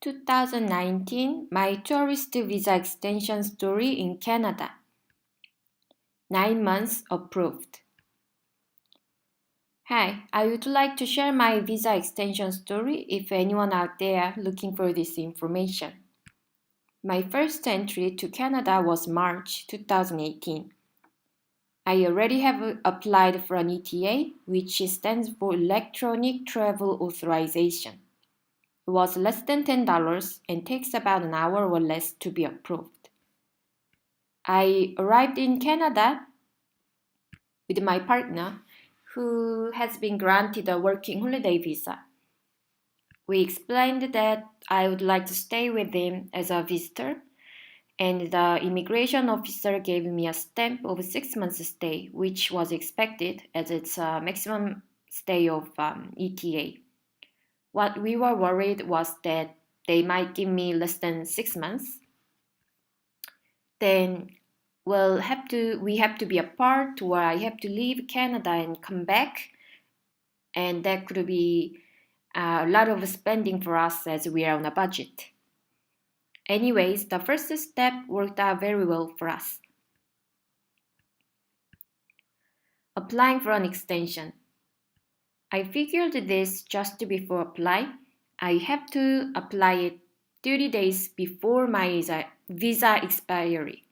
2019, my tourist visa extension story in Canada. 9 months approved. Hi, I would like to share my visa extension story if anyone out there looking for this information. My first entry to Canada was March 2018. I already have applied for an ETA, which stands for Electronic Travel Authorization. It was less than $10 and takes about an hour or less to be approved. I arrived in Canada with my partner, who has been granted a working holiday visa. We explained that I would like to stay with him as a visitor, and the immigration officer gave me a stamp of 6 months stay, which was expected as its maximum stay of ETA. What we were worried was that they might give me less than 6 months. Then we have to be apart where I have to leave Canada and come back. And that could be a lot of spending for us as we are on a budget. Anyways, the first step worked out very well for us. Applying for an extension. I figured this just before apply. I have to apply it 30 days before my visa expiry.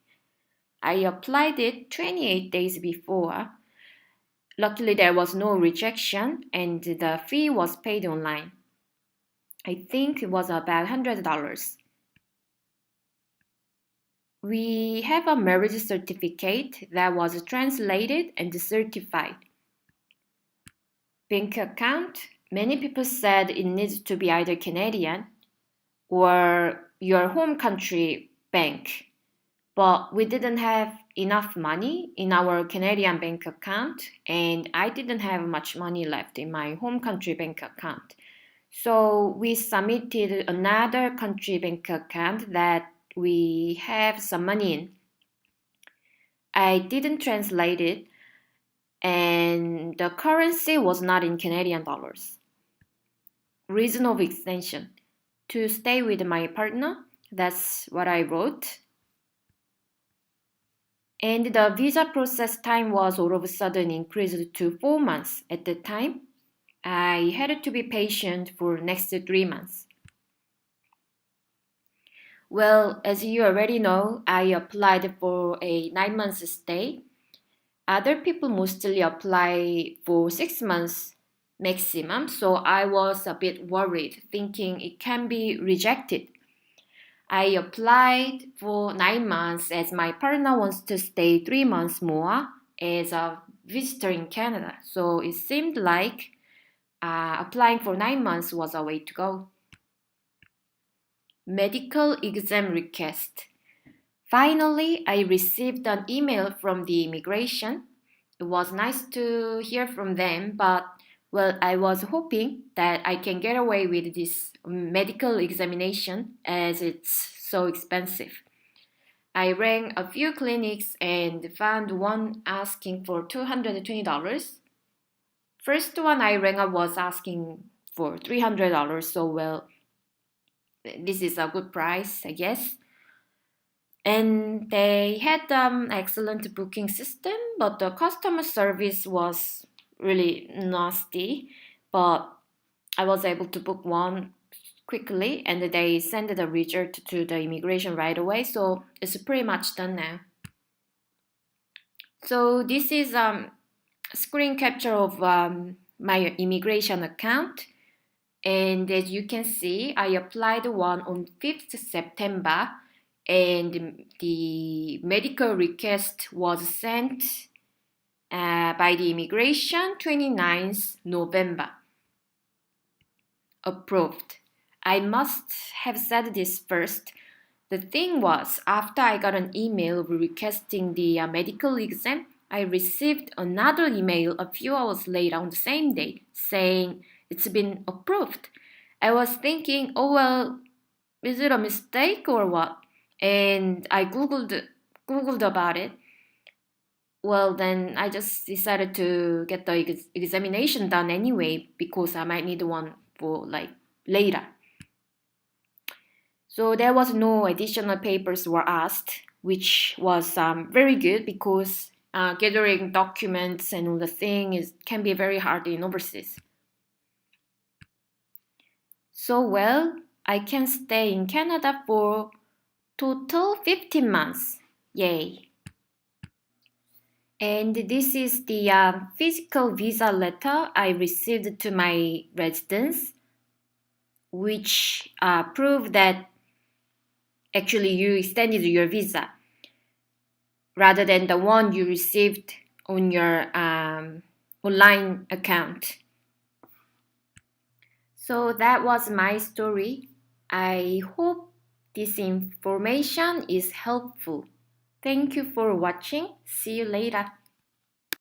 I applied it 28 days before. Luckily, there was no rejection and the fee was paid online. I think it was about $100. We have a marriage certificate that was translated and certified. Bank account, many people said it needs to be either Canadian or your home country bank. But we didn't have enough money in our Canadian bank account, and I didn't have much money left in my home country bank account. So we submitted another country bank account that we have some money in. I didn't translate it, and the currency was not in Canadian dollars. Reason of extension: to stay with my partner. That's what I wrote. And the visa process time was all of a sudden increased to 4 months at the time. I had to be patient for next 3 months. Well, as you already know, I applied for a 9 months stay. Other people mostly apply for 6 months maximum, so I was a bit worried, thinking it can be rejected. I applied for 9 months as my partner wants to stay 3 months more as a visitor in Canada, so it seemed like applying for 9 months was a way to go. Medical exam request. Finally, I received an email from the immigration. It was nice to hear from them, but I was hoping that I can get away with this medical examination as it's so expensive. I rang a few clinics and found one asking for $220. First one I rang up was asking for $300, so this is a good price, I guess. And they had excellent booking system, but the customer service was really nasty. But I was able to book one quickly, and they sent the result to the immigration right away. So it's pretty much done now. So this is a screen capture of my immigration account. And as you can see, I applied one on 5th September. And the medical request was sent by the immigration 29th November. Approved. I must have said this first. The thing was, after I got an email requesting the medical exam, I received another email a few hours later on the same day saying it's been approved. I was thinking, is it a mistake or what? And I googled about it. Well, then I just decided to get the examination done anyway because I might need one for later. So there was no additional papers were asked, which was very good because gathering documents and all the thing can be very hard in overseas. So well, I can stay in Canada for total 15 months. Yay! And this is the physical visa letter I received to my residence, which prove that actually you extended your visa rather than the one you received on your online account. So that was my story. I hope this information is helpful. Thank you for watching. See you later.